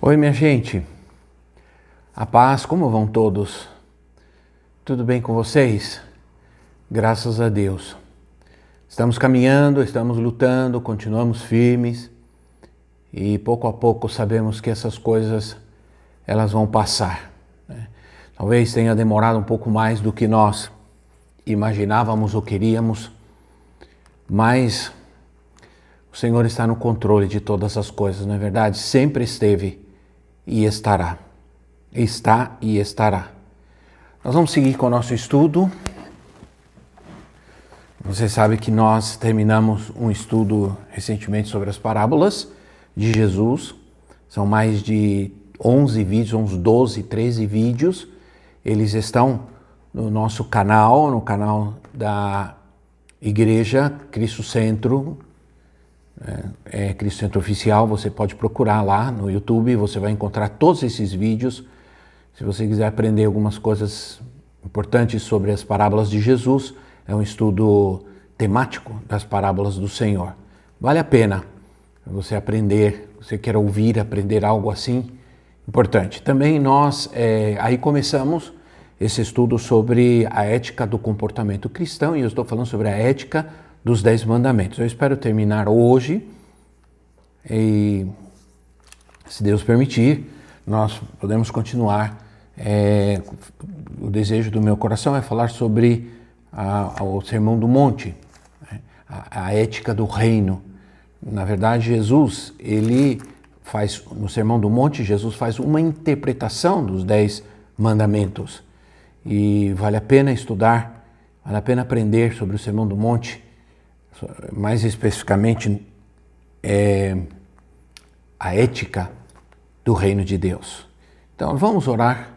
Oi, minha gente. A paz, como vão todos? Tudo bem com vocês? Graças a Deus. Estamos caminhando, estamos lutando, continuamos firmes e pouco a pouco sabemos que essas coisas elas vão passar, né? Talvez tenha demorado um pouco mais do que nós imaginávamos ou queríamos, mas o Senhor está no controle de todas as coisas, não é verdade? Sempre esteve e estará. Está e estará. Nós vamos seguir com o nosso estudo. Você sabe que nós terminamos um estudo recentemente sobre as parábolas de Jesus. São mais de 11 vídeos, uns 12, 13 vídeos. Eles estão no nosso canal, no canal da Igreja Cristo Centro, Cristo Centro Oficial. Você pode procurar lá no YouTube, você vai encontrar todos esses vídeos. Se você quiser aprender algumas coisas importantes sobre as parábolas de Jesus, é um estudo temático das parábolas do Senhor. Vale a pena você aprender, você quer ouvir, aprender algo assim importante. Também nós aí começamos esse estudo sobre a ética do comportamento cristão, e eu estou falando sobre a ética dos 10 mandamentos. Eu espero terminar hoje e, se Deus permitir, nós podemos continuar. O desejo do meu coração é falar sobre o Sermão do Monte, a ética do reino. Na verdade, Jesus, no Sermão do Monte, Jesus faz uma interpretação dos 10 mandamentos. E vale a pena estudar, vale a pena aprender sobre o Sermão do Monte, mais especificamente a ética do reino de Deus. Então vamos orar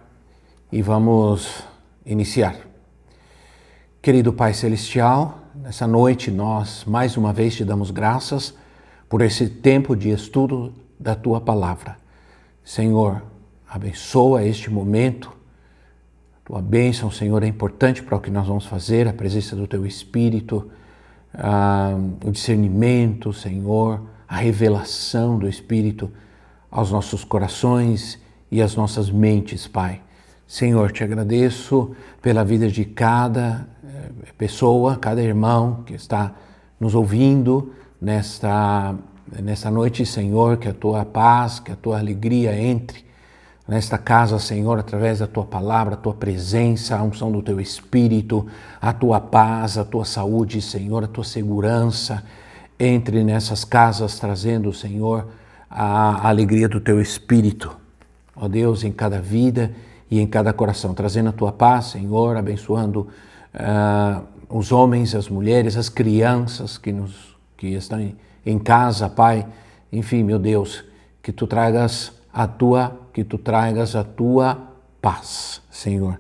e vamos iniciar. Querido Pai Celestial, nessa noite nós mais uma vez te damos graças por esse tempo de estudo da Tua Palavra. Senhor, abençoa este momento. Tua bênção, Senhor, é importante para o que nós vamos fazer, a presença do Teu Espírito, o discernimento, Senhor, a revelação do Espírito aos nossos corações e às nossas mentes, Pai. Senhor, te agradeço pela vida de cada pessoa, cada irmão que está nos ouvindo nesta noite, Senhor, que a Tua paz, que a Tua alegria entre nesta casa, Senhor, através da Tua palavra, a Tua presença, a unção do Teu Espírito, a Tua paz, a Tua saúde, Senhor, a Tua segurança, entre nessas casas, trazendo, Senhor, a alegria do Teu Espírito, ó Deus, em cada vida e em cada coração, trazendo a Tua paz, Senhor, abençoando os homens, as mulheres, as crianças que estão em casa, Pai, enfim, meu Deus, que Tu tragas a Tua paz, Senhor.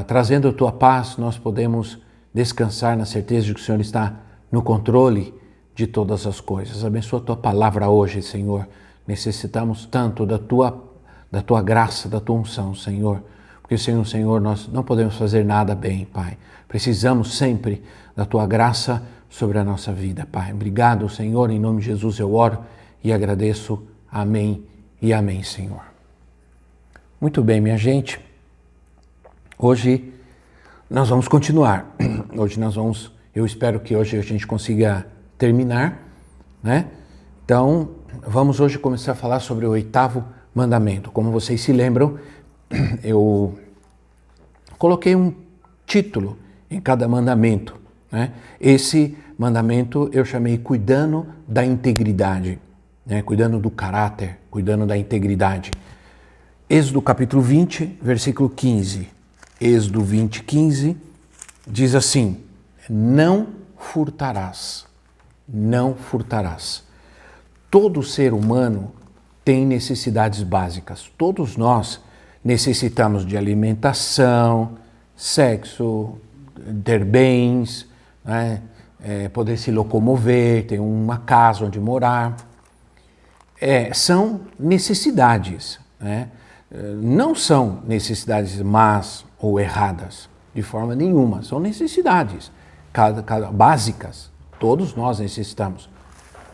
Trazendo a Tua paz, nós podemos descansar na certeza de que o Senhor está no controle de todas as coisas. Abençoa a Tua palavra hoje, Senhor. Necessitamos tanto da Tua graça, da Tua unção, Senhor. Porque sem o Senhor nós não podemos fazer nada bem, Pai. Precisamos sempre da Tua graça sobre a nossa vida, Pai. Obrigado, Senhor. Em nome de Jesus eu oro e agradeço. Amém e amém, Senhor. Muito bem, minha gente. Hoje nós vamos continuar. Eu espero que hoje a gente consiga terminar, né? Então, vamos hoje começar a falar sobre o 8º mandamento. Como vocês se lembram, eu coloquei um título em cada mandamento, né? Esse mandamento eu chamei cuidando da integridade, né? Cuidando do caráter, cuidando da integridade. Êxodo capítulo 20, versículo 15. Êxodo 20, 15 diz assim: não furtarás, não furtarás. Todo ser humano tem necessidades básicas. Todos nós necessitamos de alimentação, sexo, ter bens, né? Poder se locomover, ter uma casa onde morar. São necessidades, né? Não são necessidades más ou erradas, de forma nenhuma. São necessidades básicas. Todos nós necessitamos.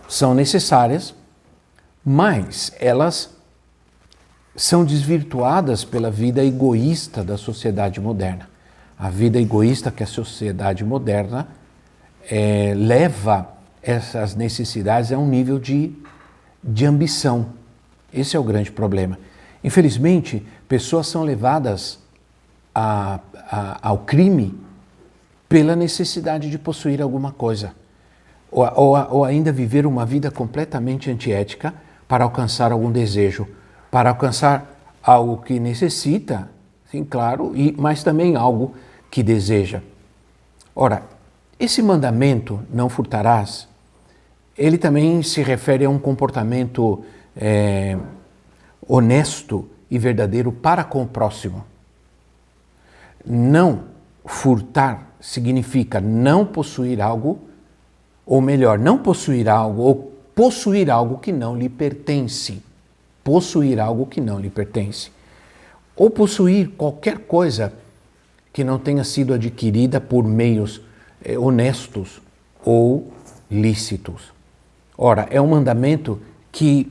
São necessárias, mas elas são desvirtuadas pela vida egoísta da sociedade moderna. A vida egoísta que a sociedade moderna leva essas necessidades a um nível de ambição. Esse é o grande problema. Infelizmente, pessoas são levadas ao crime pela necessidade de possuir alguma coisa, ou ainda viver uma vida completamente antiética para alcançar algum desejo, para alcançar algo que necessita, sim, claro, mas também algo que deseja. Ora, esse mandamento, não furtarás, ele também se refere a um comportamento honesto e verdadeiro para com o próximo. Não furtar significa não possuir algo, ou melhor, não possuir algo, ou possuir algo que não lhe pertence. Possuir algo que não lhe pertence. Ou possuir qualquer coisa que não tenha sido adquirida por meios honestos ou lícitos. Ora, é um mandamento que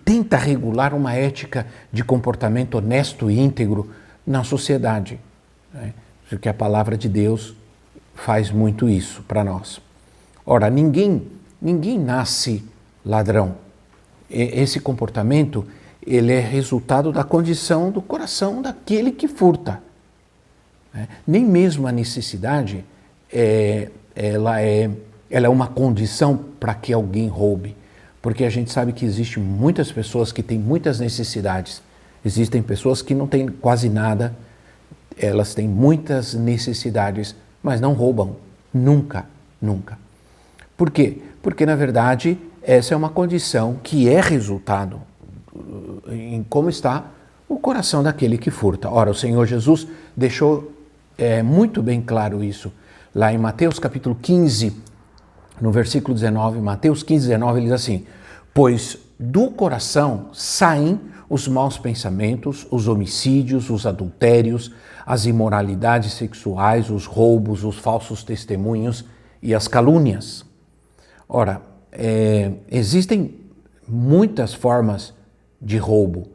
tenta regular uma ética de comportamento honesto e íntegro na sociedade. Porque a palavra de Deus faz muito isso para nós. Ora, ninguém nasce ladrão. Esse comportamento, ele é resultado da condição do coração daquele que furta. Nem mesmo a necessidade ela é uma condição para que alguém roube. Porque a gente sabe que existem muitas pessoas que têm muitas necessidades. Existem pessoas que não têm quase nada, elas têm muitas necessidades, mas não roubam. Nunca, nunca. Por quê? Porque, na verdade, essa é uma condição que é resultado em como está o coração daquele que furta. Ora, o Senhor Jesus deixou muito bem claro isso. Lá em Mateus capítulo 15, no versículo 19, Mateus 15, 19, ele diz assim: pois do coração saem os maus pensamentos, os homicídios, os adultérios, as imoralidades sexuais, os roubos, os falsos testemunhos e as calúnias. Ora, existem muitas formas de roubo.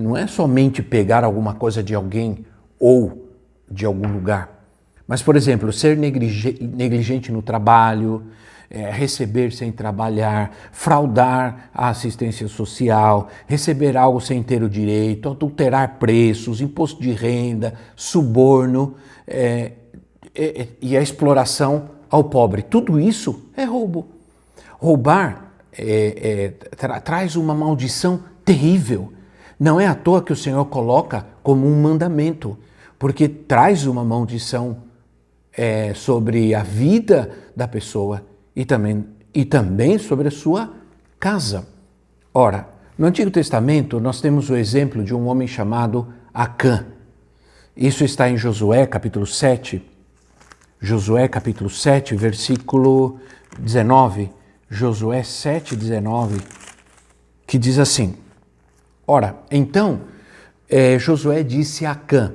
Não é somente pegar alguma coisa de alguém ou de algum lugar. Mas, por exemplo, ser negligente no trabalho, receber sem trabalhar, fraudar a assistência social, receber algo sem ter o direito, adulterar preços, imposto de renda, suborno e a exploração ao pobre. Tudo isso é roubo. Roubar traz uma maldição terrível. Não é à toa que o Senhor coloca como um mandamento, porque traz uma maldição sobre a vida da pessoa e também sobre a sua casa. Ora, no Antigo Testamento nós temos o exemplo de um homem chamado Acã. Isso está em Josué capítulo 7. Josué capítulo 7, versículo 19. Josué 7, 19, que diz assim: ora, então Josué disse a Acã: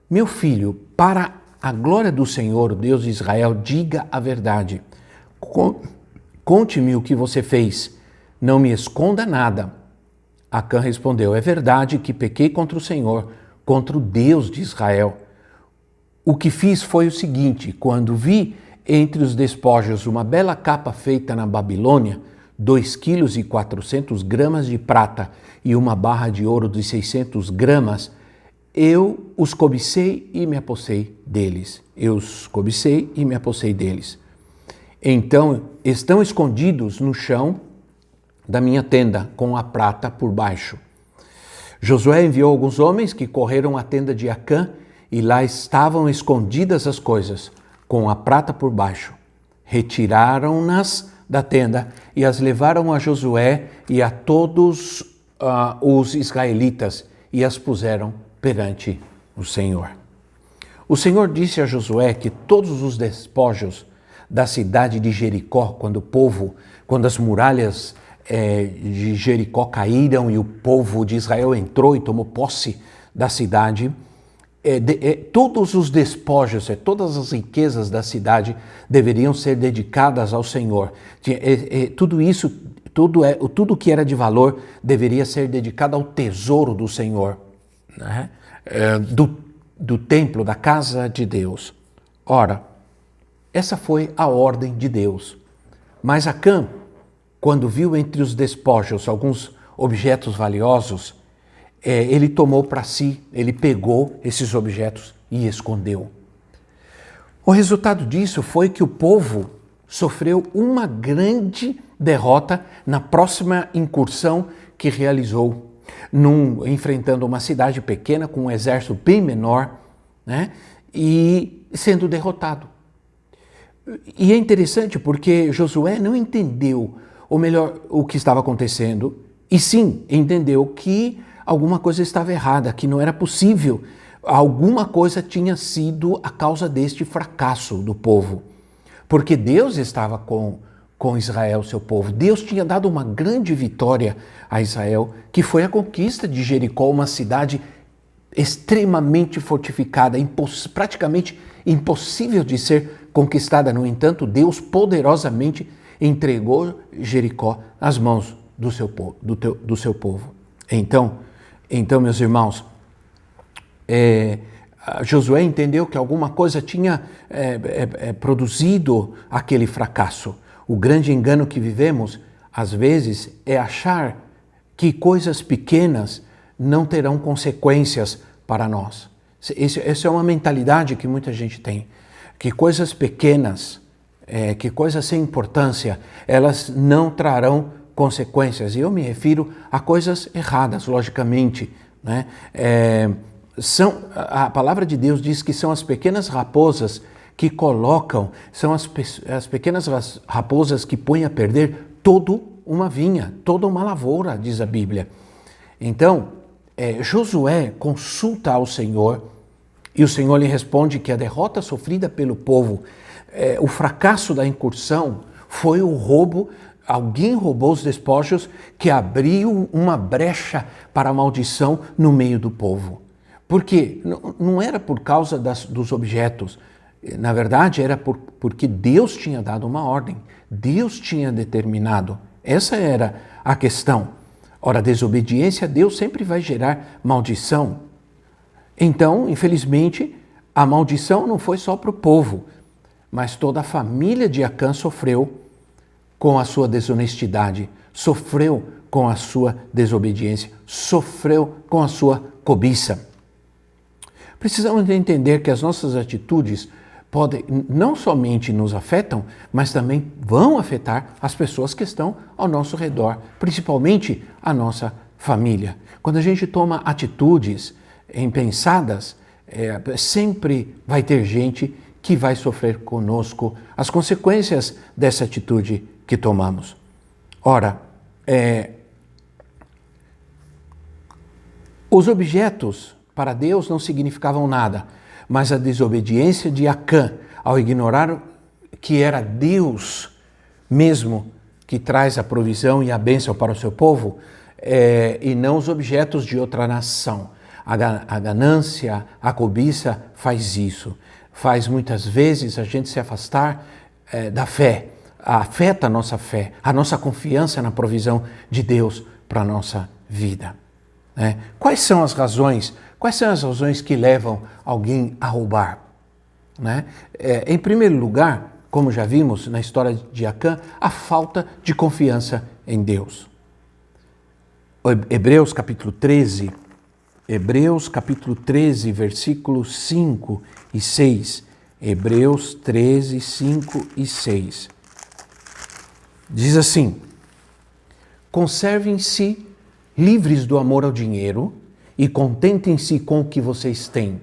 meu filho, para a glória do Senhor, Deus de Israel, diga a verdade. Conte-me o que você fez, não me esconda nada. Acã respondeu: é verdade que pequei contra o Senhor, contra o Deus de Israel. O que fiz foi o seguinte: quando vi entre os despojos uma bela capa feita na Babilônia, 2,4 kg de prata e uma barra de ouro de 600 gramas, eu os cobicei e me apossei deles. Então, estão escondidos no chão da minha tenda, com a prata por baixo. Josué enviou alguns homens que correram à tenda de Acã, e lá estavam escondidas as coisas, com a prata por baixo. Retiraram-nas da tenda e as levaram a Josué e a todos os israelitas e as puseram perante o Senhor. O Senhor disse a Josué que todos os despojos da cidade de Jericó, quando as muralhas de Jericó caíram e o povo de Israel entrou e tomou posse da cidade, todos os despojos, todas as riquezas da cidade deveriam ser dedicadas ao Senhor. Tudo isso tudo que era de valor deveria ser dedicado ao tesouro do Senhor, né? Do templo, da casa de Deus. Ora, essa foi a ordem de Deus. Mas Acã, quando viu entre os despojos alguns objetos valiosos, ele tomou para si, ele pegou esses objetos e escondeu. O resultado disso foi que o povo sofreu uma grande derrota na próxima incursão que realizou, enfrentando uma cidade pequena com um exército bem menor, né, e sendo derrotado. E é interessante porque Josué não entendeu, ou melhor, o que estava acontecendo, e sim entendeu que alguma coisa estava errada, que não era possível. Alguma coisa tinha sido a causa deste fracasso do povo. Porque Deus estava com Israel, seu povo. Deus tinha dado uma grande vitória a Israel, que foi a conquista de Jericó, uma cidade extremamente fortificada, praticamente impossível de ser conquistada. No entanto, Deus poderosamente entregou Jericó às mãos do seu povo. Então, meus irmãos, Josué entendeu que alguma coisa tinha produzido aquele fracasso. O grande engano que vivemos, às vezes, é achar que coisas pequenas não terão consequências para nós. Essa é uma mentalidade que muita gente tem, que coisas pequenas, que coisas sem importância, elas não trarão consequências. E eu me refiro a coisas erradas, logicamente, né? A palavra de Deus diz que são as pequenas raposas que são as pequenas raposas que põem a perder toda uma vinha, toda uma lavoura, diz a Bíblia. Então, Josué consulta ao Senhor e o Senhor lhe responde que a derrota sofrida pelo povo, o fracasso da incursão, foi o roubo. Alguém roubou os despojos que abriu uma brecha para a maldição no meio do povo. Porque não era por causa dos objetos, na verdade era porque Deus tinha dado uma ordem, Deus tinha determinado. Essa era a questão. Ora, a desobediência a Deus sempre vai gerar maldição. Então, infelizmente, a maldição não foi só para o povo, mas toda a família de Acã sofreu com a sua desonestidade, sofreu com a sua desobediência, sofreu com a sua cobiça. Precisamos entender que as nossas atitudes podem não somente nos afetam, mas também vão afetar as pessoas que estão ao nosso redor, principalmente a nossa família. Quando a gente toma atitudes impensadas, sempre vai ter gente que vai sofrer conosco as consequências dessa atitude que tomamos. Ora, os objetos para Deus não significavam nada, mas a desobediência de Acã, ao ignorar que era Deus mesmo que traz a provisão e a bênção para o seu povo, e não os objetos de outra nação. A ganância, a cobiça faz isso. Faz muitas vezes a gente se afastar da fé, afeta a nossa confiança na provisão de Deus para a nossa vida. Né? Quais são as razões que levam alguém a roubar? Né? Em primeiro lugar, como já vimos na história de Acã, a falta de confiança em Deus. Hebreus capítulo 13, versículos 5 e 6. Hebreus 13, 5 e 6. Diz assim: conservem-se livres do amor ao dinheiro e contentem-se com o que vocês têm,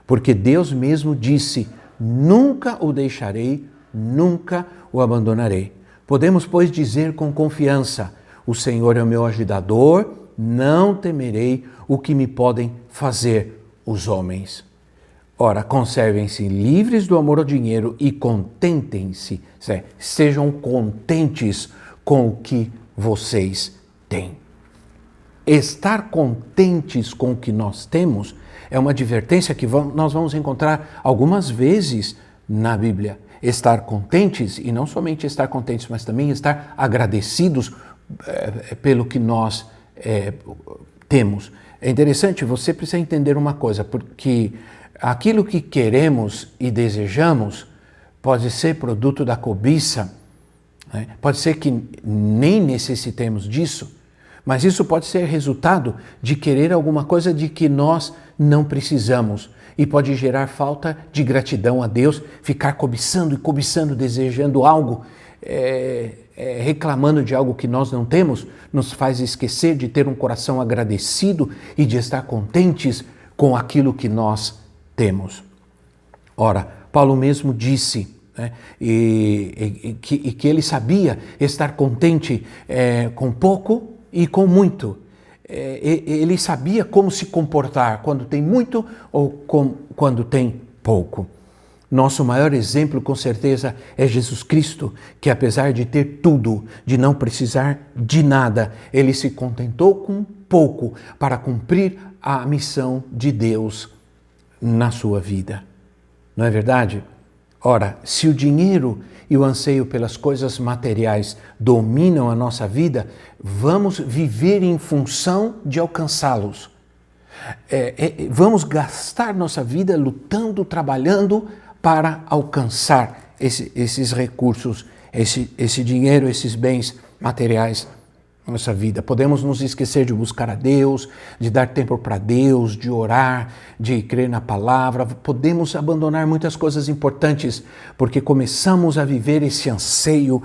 porque Deus mesmo disse: nunca o deixarei, nunca o abandonarei. Podemos, pois, dizer com confiança: o Senhor é o meu ajudador, não temerei o que me podem fazer os homens. Ora, conservem-se livres do amor ao dinheiro e contentem-se, sejam contentes com o que vocês têm. Estar contentes com o que nós temos é uma advertência que nós vamos encontrar algumas vezes na Bíblia. Estar contentes, e não somente estar contentes, mas também estar agradecidos pelo que nós temos. É interessante, você precisa entender uma coisa, porque aquilo que queremos e desejamos pode ser produto da cobiça, né? Pode ser que nem necessitemos disso, mas isso pode ser resultado de querer alguma coisa de que nós não precisamos e pode gerar falta de gratidão a Deus, ficar cobiçando e cobiçando, desejando algo, reclamando de algo que nós não temos, nos faz esquecer de ter um coração agradecido e de estar contentes com aquilo que nós temos. Ora, Paulo mesmo disse, né, que ele sabia estar contente com pouco e com muito. Ele sabia como se comportar quando tem muito ou quando tem pouco. Nosso maior exemplo, com certeza, é Jesus Cristo, que apesar de ter tudo, de não precisar de nada, ele se contentou com pouco para cumprir a missão de Deus na sua vida. Não é verdade? Ora, se o dinheiro e o anseio pelas coisas materiais dominam a nossa vida, vamos viver em função de alcançá-los. Vamos gastar nossa vida lutando, trabalhando para alcançar esses recursos, esse dinheiro, esses bens materiais na nossa vida. Podemos nos esquecer de buscar a Deus, de dar tempo para Deus, de orar, de crer na palavra. Podemos abandonar muitas coisas importantes porque começamos a viver esse anseio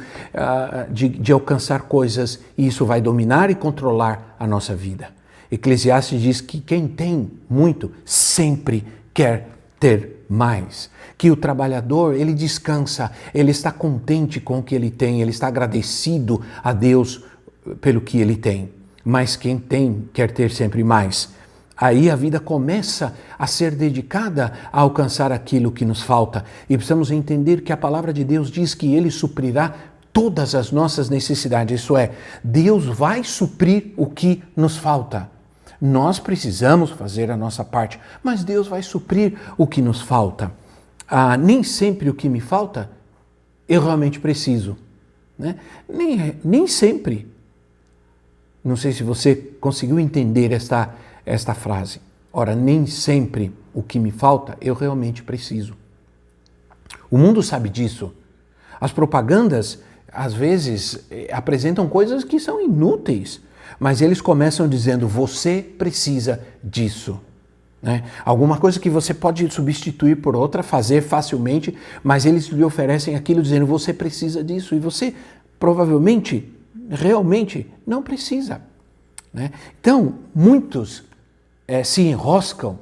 de alcançar coisas e isso vai dominar e controlar a nossa vida. Eclesiastes diz que quem tem muito sempre quer ter mais. Que o trabalhador, ele descansa, ele está contente com o que ele tem, ele está agradecido a Deus pelo que ele tem, mas quem tem quer ter sempre mais. Aí a vida começa a ser dedicada a alcançar aquilo que nos falta e precisamos entender que a palavra de Deus diz que ele suprirá todas as nossas necessidades, isso é, Deus vai suprir o que nos falta. Nós precisamos fazer a nossa parte, mas Deus vai suprir o que nos falta. Nem sempre o que me falta eu realmente preciso, né? Nem sempre. Não sei se você conseguiu entender esta frase. Ora, nem sempre o que me falta eu realmente preciso. O mundo sabe disso. As propagandas, às vezes, apresentam coisas que são inúteis, mas eles começam dizendo, você precisa disso. Né? Alguma coisa que você pode substituir por outra, fazer facilmente, mas eles lhe oferecem aquilo dizendo, você precisa disso, e você provavelmente realmente não precisa. Né? Então, muitos se enroscam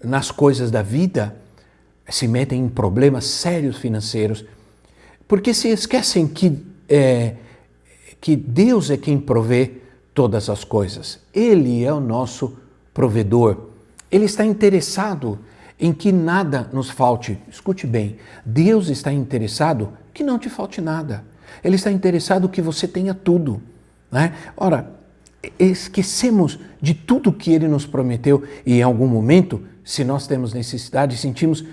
nas coisas da vida, se metem em problemas sérios financeiros, porque se esquecem que Deus é quem provê todas as coisas. Ele é o nosso provedor. Ele está interessado em que nada nos falte. Escute bem, Deus está interessado que não te falte nada. Ele está interessado que você tenha tudo. Né? Ora, esquecemos de tudo que Ele nos prometeu e em algum momento, se nós temos necessidade, sentimos,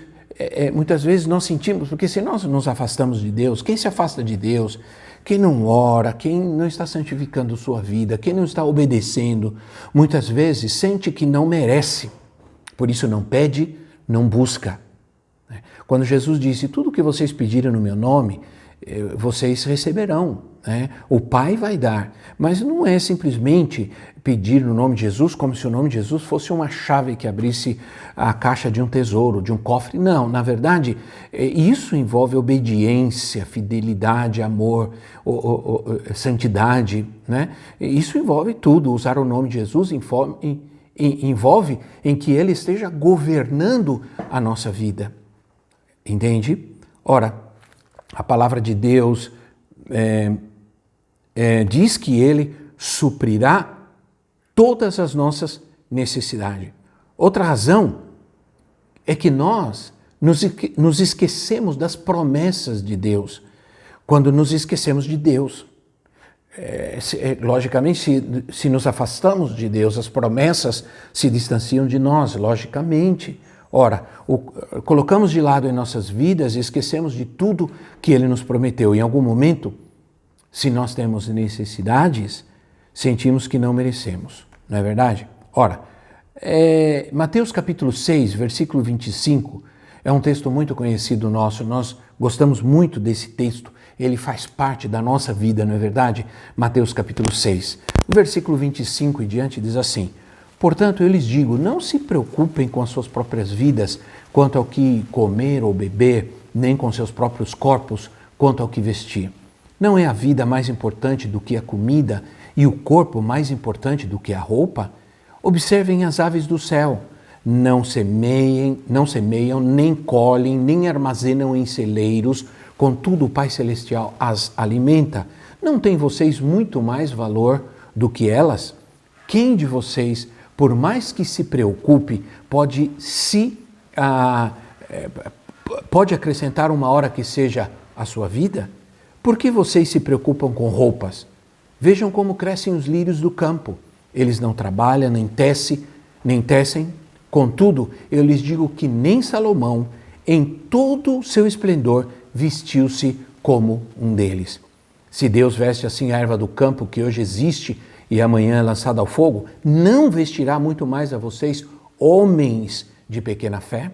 muitas vezes nós sentimos, porque se nós nos afastamos de Deus, quem se afasta de Deus, quem não ora, quem não está santificando sua vida, quem não está obedecendo, muitas vezes sente que não merece, por isso não pede, não busca. Quando Jesus disse, tudo que vocês pedirem no meu nome, vocês receberão, né? O Pai vai dar, mas não é simplesmente pedir no nome de Jesus como se o nome de Jesus fosse uma chave que abrisse a caixa de um tesouro, de um cofre. Não, na verdade, isso envolve obediência, fidelidade, amor, santidade, né? Isso envolve tudo. Usar o nome de Jesus envolve em que Ele esteja governando a nossa vida. Entende? Ora, a palavra de Deus diz que Ele suprirá todas as nossas necessidades. Outra razão é que nós nos esquecemos das promessas de Deus. Quando nos esquecemos de Deus, logicamente, se nos afastamos de Deus, as promessas se distanciam de nós, logicamente. Ora, colocamos de lado em nossas vidas e esquecemos de tudo que Ele nos prometeu. Em algum momento, Se nós temos necessidades, sentimos que não merecemos, não é verdade? Ora, Mateus capítulo 6, versículo 25, é um texto muito conhecido nosso, nós gostamos muito desse texto, ele faz parte da nossa vida, não é verdade? Mateus capítulo 6, versículo 25 e diante diz assim: portanto, eu lhes digo, não se preocupem com as suas próprias vidas quanto ao que comer ou beber, nem com seus próprios corpos quanto ao que vestir. Não é a vida mais importante do que a comida e o corpo mais importante do que a roupa? Observem as aves do céu. Não semeiam, nem colhem, nem armazenam em celeiros, contudo o Pai Celestial as alimenta. Não têm vocês muito mais valor do que elas? Quem de vocês, por mais que se preocupe, pode acrescentar uma hora que seja a sua vida? Por que vocês se preocupam com roupas? Vejam como crescem os lírios do campo. Eles não trabalham, nem tecem. Contudo, eu lhes digo que nem Salomão, em todo o seu esplendor, vestiu-se como um deles. Se Deus veste assim a erva do campo, que hoje existe e amanhã é lançada ao fogo, não vestirá muito mais a vocês, homens de pequena fé?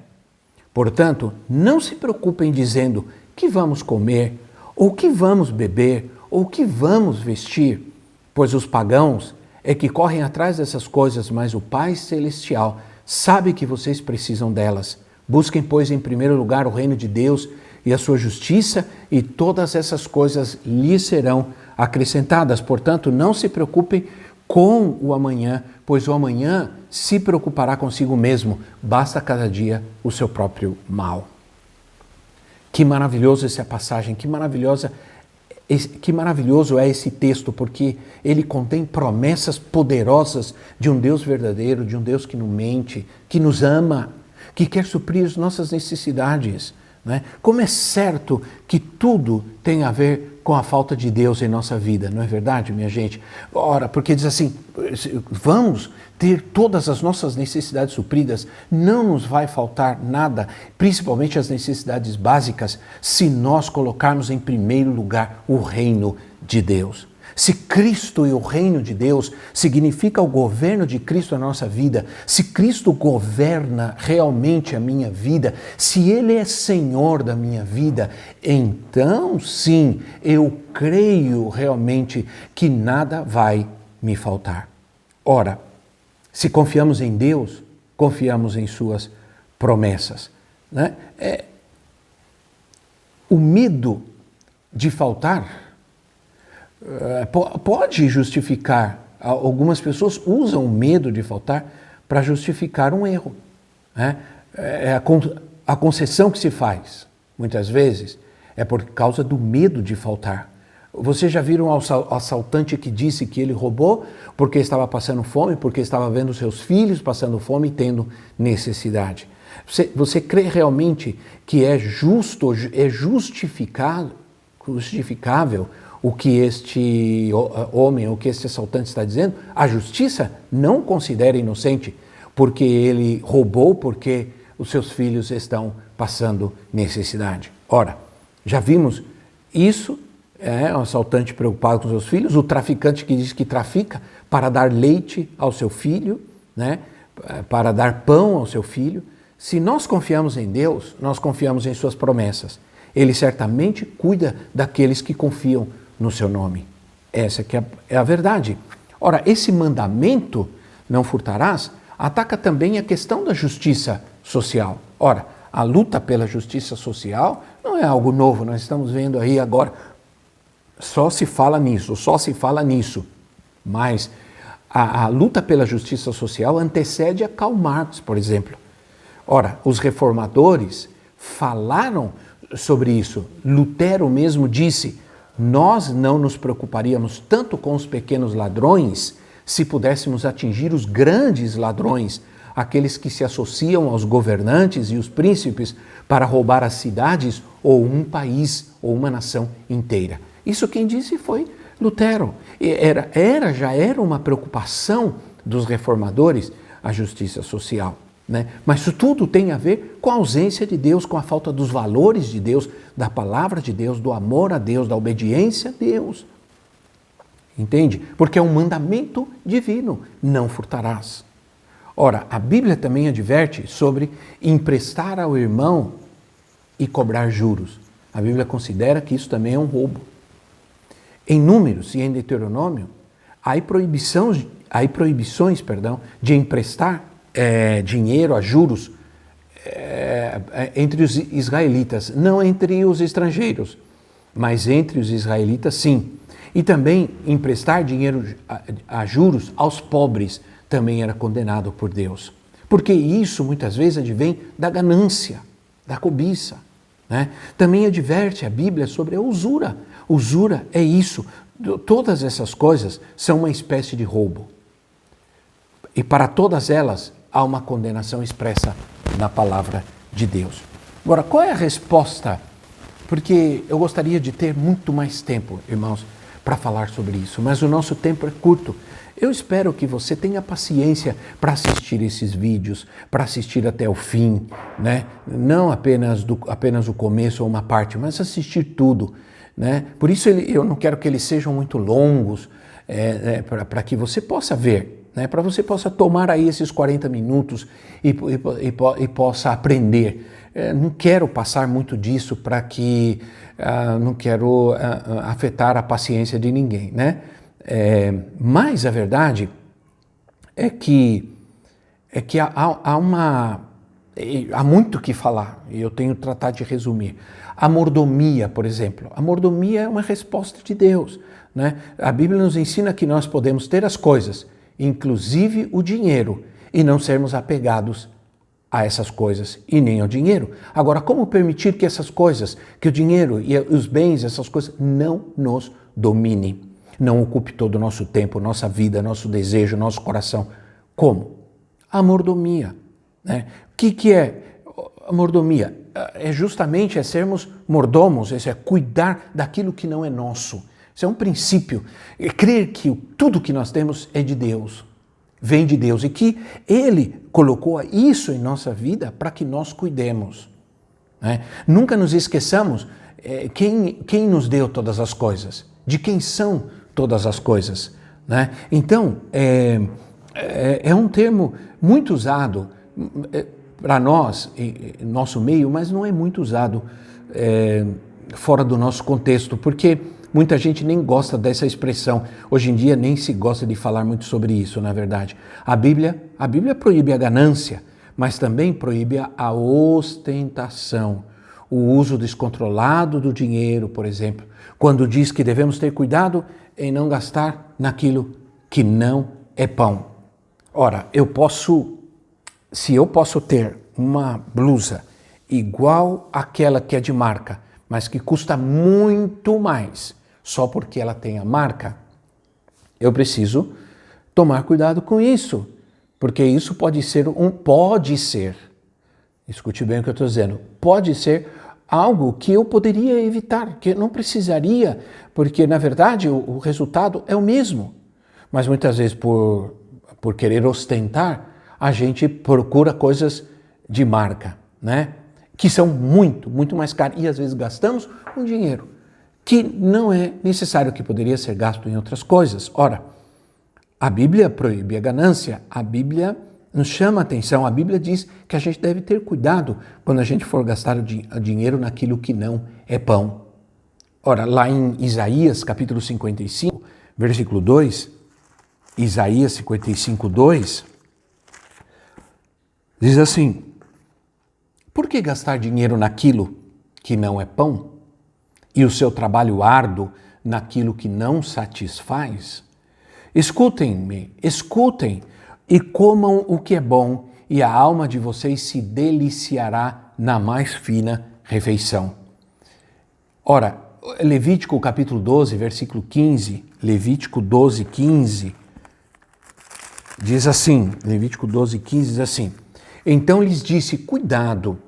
Portanto, não se preocupem dizendo que vamos comer, ou que vamos beber, ou que vamos vestir, pois os pagãos é que correm atrás dessas coisas, mas o Pai Celestial sabe que vocês precisam delas. Busquem, pois, em primeiro lugar o reino de Deus e a sua justiça, e todas essas coisas lhes serão acrescentadas. Portanto, não se preocupem com o amanhã, pois o amanhã se preocupará consigo mesmo. Basta cada dia o seu próprio mal. Que maravilhoso essa passagem, que maravilhoso é esse texto, porque ele contém promessas poderosas de um Deus verdadeiro, de um Deus que não mente, que nos ama, que quer suprir as nossas necessidades. Né? Como é certo que tudo tem a ver com a falta de Deus em nossa vida, não é verdade, minha gente? Ora, porque diz assim, vamos ter todas as nossas necessidades supridas, não nos vai faltar nada, principalmente as necessidades básicas, se nós colocarmos em primeiro lugar o reino de Deus. Se Cristo e o reino de Deus significa o governo de Cristo na nossa vida, se Cristo governa realmente a minha vida, se Ele é Senhor da minha vida, então sim, eu creio realmente que nada vai me faltar. Ora, se confiamos em Deus, confiamos em suas promessas. Né? O medo de faltar pode justificar, algumas pessoas usam o medo de faltar para justificar um erro. Né? A concessão que se faz, muitas vezes, é por causa do medo de faltar. Vocês já viram um assaltante que disse que ele roubou porque estava passando fome, porque estava vendo seus filhos passando fome e tendo necessidade. Você crê realmente que é justo, é justificável o que este homem, o que este assaltante está dizendo? A justiça não considera inocente porque ele roubou, porque os seus filhos estão passando necessidade. Ora, já vimos isso, um assaltante preocupado com seus filhos, o traficante que diz que trafica para dar leite ao seu filho, né? Para dar pão ao seu filho. Se nós confiamos em Deus, nós confiamos em suas promessas. Ele certamente cuida daqueles que confiam no seu nome. Essa que é a verdade. Ora, esse mandamento, não furtarás, ataca também a questão da justiça social. Ora, a luta pela justiça social não é algo novo, nós estamos vendo aí agora, só se fala nisso. Mas a luta pela justiça social antecede a Karl Marx, por exemplo. Ora, os reformadores falaram sobre isso. Lutero mesmo disse: nós não nos preocuparíamos tanto com os pequenos ladrões se pudéssemos atingir os grandes ladrões, aqueles que se associam aos governantes e os príncipes para roubar as cidades ou um país ou uma nação inteira. Isso quem disse foi Lutero. Já era uma preocupação dos reformadores a justiça social. Né? Mas isso tudo tem a ver com a ausência de Deus, com a falta dos valores de Deus, da palavra de Deus, do amor a Deus, da obediência a Deus. entende? Porque é um mandamento divino, não furtarás. Ora, a Bíblia também adverte sobre emprestar ao irmão e cobrar juros. A Bíblia considera que isso também é um roubo. Em Números e em Deuteronômio, há proibições, de emprestar dinheiro a juros entre os israelitas, não entre os estrangeiros, mas entre os israelitas sim. E também emprestar dinheiro a juros aos pobres também era condenado por Deus. Porque isso muitas vezes advém da ganância, da cobiça. Né? Também adverte a Bíblia sobre a usura. Usura é isso. Todas essas coisas são uma espécie de roubo. E para todas elas há uma condenação expressa na palavra de Deus. Agora, qual é a resposta? Porque eu gostaria de ter muito mais tempo, irmãos, para falar sobre isso, mas o nosso tempo é curto. Eu espero que você tenha paciência para assistir esses vídeos, para assistir até o fim, né? Não apenas o começo ou uma parte, mas assistir tudo. Né? Por isso eu não quero que eles sejam muito longos, para que você possa ver, né? Para você possa tomar aí esses 40 minutos e possa aprender. Não quero passar muito disso para que não quero afetar a paciência de ninguém, né? Mas a verdade é que há muito o que falar, e eu tenho tratado de resumir. A mordomia, por exemplo. A mordomia é uma resposta de Deus. Né? A Bíblia nos ensina que nós podemos ter as coisas, inclusive o dinheiro, e não sermos apegados a essas coisas e nem ao dinheiro. Agora, como permitir que essas coisas, que o dinheiro e os bens, essas coisas, não nos dominem? Não ocupe todo o nosso tempo, nossa vida, nosso desejo, nosso coração. Como? A mordomia. Né? O que é a mordomia? É sermos mordomos, é cuidar daquilo que não é nosso. Isso é um princípio. É crer que tudo que nós temos é de Deus, vem de Deus e que Ele colocou isso em nossa vida para que nós cuidemos. Né? Nunca nos esqueçamos quem nos deu todas as coisas, de quem são todas as coisas. Né? Então, é um termo muito usado para nós, em nosso meio, mas não é muito usado fora do nosso contexto, porque muita gente nem gosta dessa expressão. Hoje em dia nem se gosta de falar muito sobre isso, na verdade. A Bíblia proíbe a ganância, mas também proíbe a ostentação, o uso descontrolado do dinheiro, por exemplo, quando diz que devemos ter cuidado em não gastar naquilo que não é pão. Ora, se eu posso ter uma blusa igual àquela que é de marca, mas que custa muito mais, só porque ela tem a marca, eu preciso tomar cuidado com isso, porque isso pode ser, escute bem o que eu estou dizendo, pode ser algo que eu poderia evitar, que eu não precisaria, porque na verdade o resultado é o mesmo, mas muitas vezes por querer ostentar, a gente procura coisas de marca, né? Que são muito, muito mais caras e às vezes gastamos um dinheiro que não é necessário, que poderia ser gasto em outras coisas. Ora, a Bíblia proíbe a ganância, a Bíblia nos chama a atenção, a Bíblia diz que a gente deve ter cuidado quando a gente for gastar o dinheiro naquilo que não é pão. Ora, lá em Isaías capítulo 55, versículo 2, Isaías 55, 2, diz assim: por que gastar dinheiro naquilo que não é pão? E o seu trabalho árduo naquilo que não satisfaz? Escutem-me, escutem e comam o que é bom, e a alma de vocês se deliciará na mais fina refeição. Ora, Levítico capítulo 12, versículo 15, Levítico 12, 15, diz assim, Levítico 12, 15 diz assim: então lhes disse, cuidado,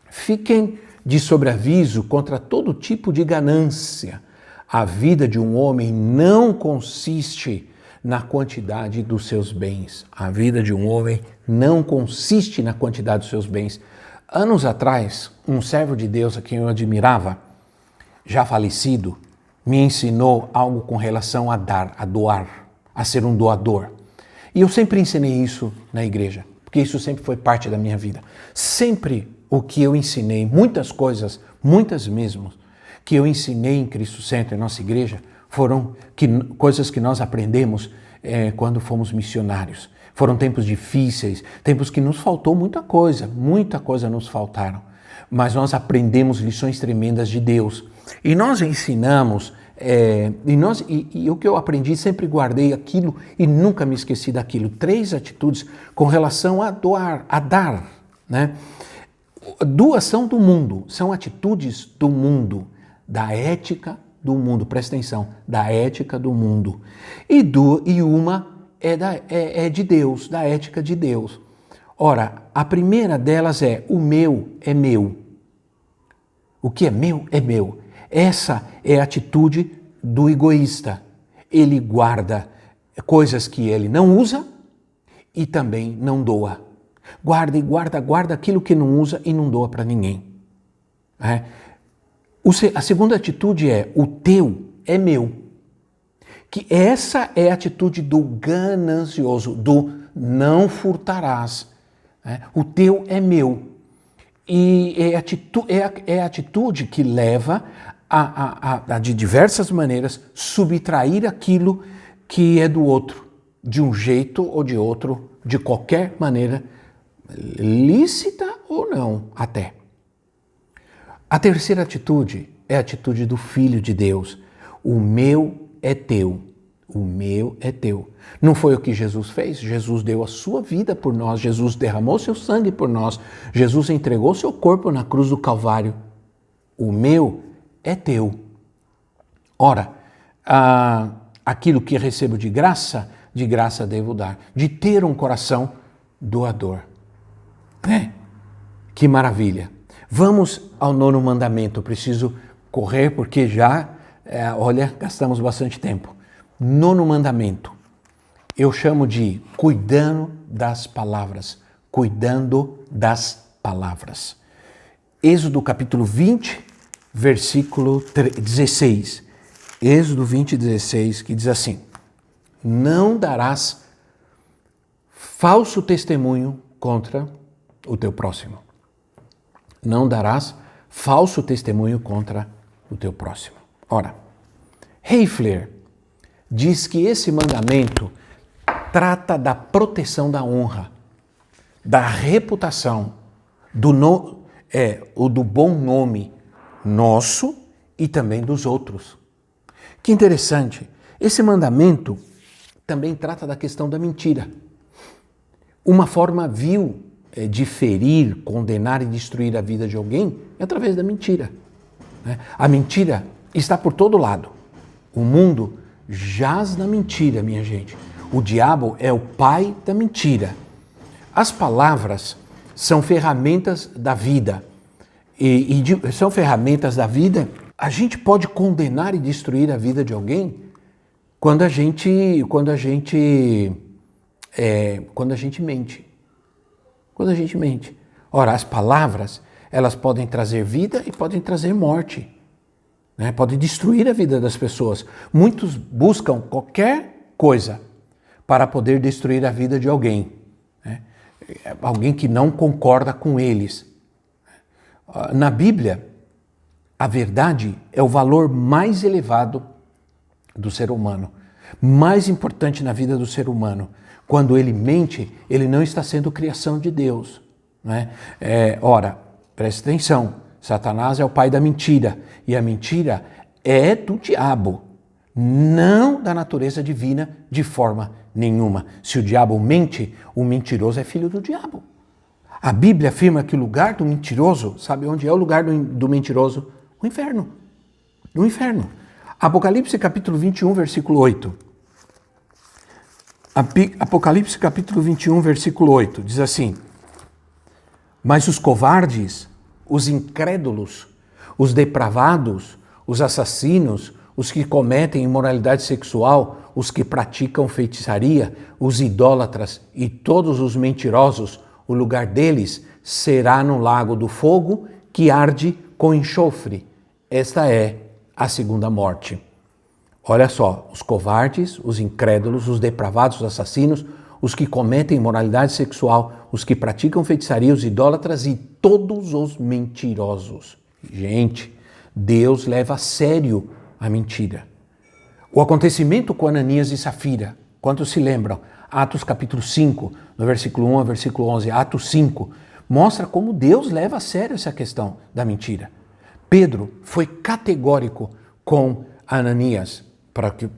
fiquem de sobreaviso contra todo tipo de ganância. A vida de um homem não consiste na quantidade dos seus bens. A vida de um homem não consiste na quantidade dos seus bens. Anos atrás, um servo de Deus a quem eu admirava, já falecido, me ensinou algo com relação a dar, a doar, a ser um doador. E eu sempre ensinei isso na igreja, porque isso sempre foi parte da minha vida. Sempre o que eu ensinei, muitas coisas, muitas mesmo, que eu ensinei em Cristo Centro, em nossa igreja, foram coisas que nós aprendemos quando fomos missionários. Foram tempos difíceis, tempos que nos faltou muita coisa nos faltaram. Mas nós aprendemos lições tremendas de Deus. E nós ensinamos, e o que eu aprendi, sempre guardei aquilo e nunca me esqueci daquilo. 3 atitudes com relação a doar, a dar, né? 2 são do mundo, são atitudes do mundo, da ética do mundo, presta atenção, da ética do mundo. E uma é de Deus, da ética de Deus. Ora, a primeira delas é: o meu é meu. O que é meu é meu. Essa é a atitude do egoísta. Ele guarda coisas que ele não usa e também não doa. Guarda e guarda aquilo que não usa e não doa para ninguém. A segunda atitude é: o teu é meu. Que essa é a atitude do ganancioso, do não furtarás. O teu é meu. E é a atitude que leva a de diversas maneiras, subtrair aquilo que é do outro, de um jeito ou de outro, de qualquer maneira, lícita ou não, até. A terceira atitude é a atitude do Filho de Deus. O meu é teu. O meu é teu. Não foi o que Jesus fez? Jesus deu a sua vida por nós, Jesus derramou seu sangue por nós, Jesus entregou seu corpo na cruz do Calvário. O meu é teu. Ora, aquilo que recebo de graça devo dar. De ter um coração doador. Que maravilha. Vamos ao 9º mandamento. Eu preciso correr porque já, gastamos bastante tempo. 9º mandamento. Eu chamo de cuidando das palavras. Cuidando das palavras. Êxodo capítulo 20, versículo 16. Êxodo 20, 16, que diz assim: não darás falso testemunho contra o teu próximo. Não darás falso testemunho contra o teu próximo. Ora, Heifler diz que esse mandamento trata da proteção da honra, da reputação, do bom nome nosso e também dos outros. Que interessante, esse mandamento também trata da questão da mentira. Uma forma vil de ferir, condenar e destruir a vida de alguém é através da mentira. A mentira está por todo lado. O mundo jaz na mentira, minha gente. O diabo é o pai da mentira. As palavras são ferramentas da vida. São ferramentas da vida. A gente pode condenar e destruir a vida de alguém quando a gente mente. Quando a gente mente. Ora, as palavras, elas podem trazer vida e podem trazer morte. Podem destruir a vida das pessoas. Muitos buscam qualquer coisa para poder destruir a vida de alguém. Alguém que não concorda com eles. Na Bíblia, a verdade é o valor mais elevado do ser humano. Mais importante na vida do ser humano. Quando ele mente, ele não está sendo criação de Deus. Ora, preste atenção, Satanás é o pai da mentira, e a mentira é do diabo, não da natureza divina de forma nenhuma. Se o diabo mente, o mentiroso é filho do diabo. A Bíblia afirma que o lugar do mentiroso, sabe onde é o lugar do mentiroso? O inferno. No inferno. Apocalipse capítulo 21, versículo 8. Apocalipse capítulo 21, versículo 8, diz assim: mas os covardes, os incrédulos, os depravados, os assassinos, os que cometem imoralidade sexual, os que praticam feitiçaria, os idólatras e todos os mentirosos, o lugar deles será no lago do fogo que arde com enxofre. Esta é a segunda morte. Olha só, os covardes, os incrédulos, os depravados, os assassinos, os que cometem imoralidade sexual, os que praticam feitiçaria, os idólatras e todos os mentirosos. Gente, Deus leva a sério a mentira. O acontecimento com Ananias e Safira, quantos se lembram? Atos capítulo 5, no versículo 1 ao versículo 11, Atos 5, mostra como Deus leva a sério essa questão da mentira. Pedro foi categórico com Ananias.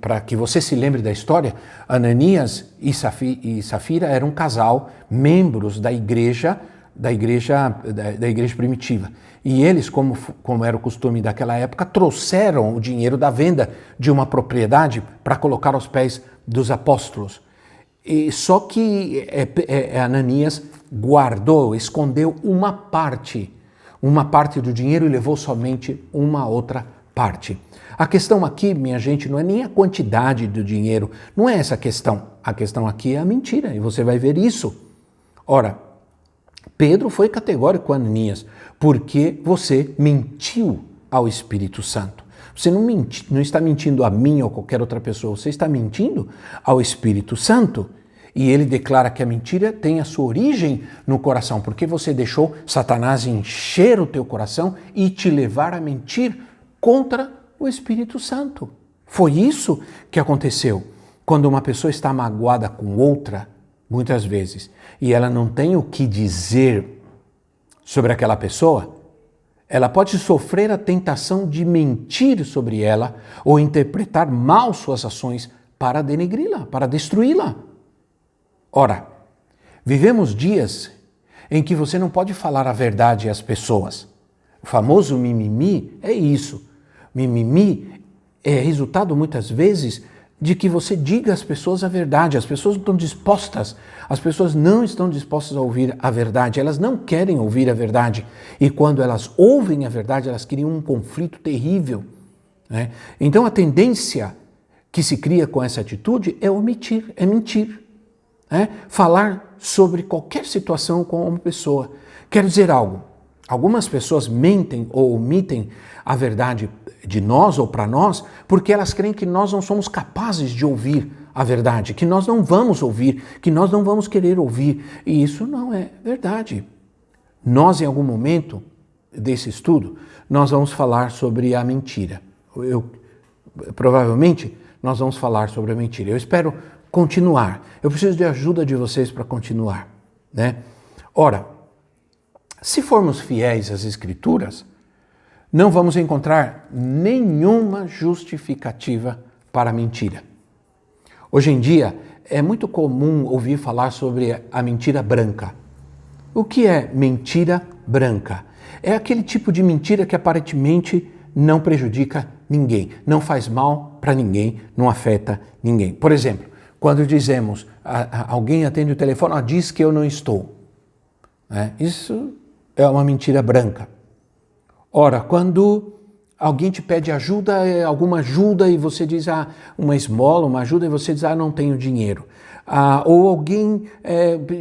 Para que você se lembre da história, Ananias e Safira eram um casal, membros da igreja primitiva. E eles, como era o costume daquela época, trouxeram o dinheiro da venda de uma propriedade para colocar aos pés dos apóstolos. E só que Ananias guardou, escondeu uma parte do dinheiro e levou somente uma outra parte. A questão aqui, minha gente, não é nem a quantidade do dinheiro, não é essa a questão. A questão aqui é a mentira, e você vai ver isso. Ora, Pedro foi categórico com Ananias, porque você mentiu ao Espírito Santo. Você não está mentindo a mim ou qualquer outra pessoa, você está mentindo ao Espírito Santo. E ele declara que a mentira tem a sua origem no coração, porque você deixou Satanás encher o teu coração e te levar a mentir contra o Espírito Santo. Foi isso que aconteceu quando uma pessoa está magoada com outra, muitas vezes, e ela não tem o que dizer sobre aquela pessoa. Ela pode sofrer a tentação de mentir sobre ela ou interpretar mal suas ações para denegri-la, para destruí-la. Ora, vivemos dias em que você não pode falar a verdade às pessoas. O famoso mimimi é isso. Mimimi é resultado muitas vezes de que você diga às pessoas a verdade. As pessoas não estão dispostas, a ouvir a verdade. Elas não querem ouvir a verdade. E quando elas ouvem a verdade, elas criam um conflito terrível, né? Então a tendência que se cria com essa atitude é omitir, é mentir. Falar sobre qualquer situação com uma pessoa. Quero dizer algo, algumas pessoas mentem ou omitem a verdade de nós ou para nós porque elas creem que nós não somos capazes de ouvir a verdade, que nós não vamos ouvir, que nós não vamos querer ouvir. E isso não é verdade. Nós, em algum momento desse estudo, nós vamos falar sobre a mentira. Provavelmente, nós vamos falar sobre a mentira. Eu espero continuar. Eu preciso de ajuda de vocês para continuar, né? Ora, se formos fiéis às Escrituras, não vamos encontrar nenhuma justificativa para a mentira. Hoje em dia, é muito comum ouvir falar sobre a mentira branca. O que é mentira branca? É aquele tipo de mentira que aparentemente não prejudica ninguém, não faz mal para ninguém, não afeta ninguém. Por exemplo, quando dizemos, alguém atende o telefone, diz que eu não estou. Isso é uma mentira branca. Ora, quando alguém te pede ajuda, alguma ajuda, e você diz uma esmola, uma ajuda, e você diz, não tenho dinheiro. Ou alguém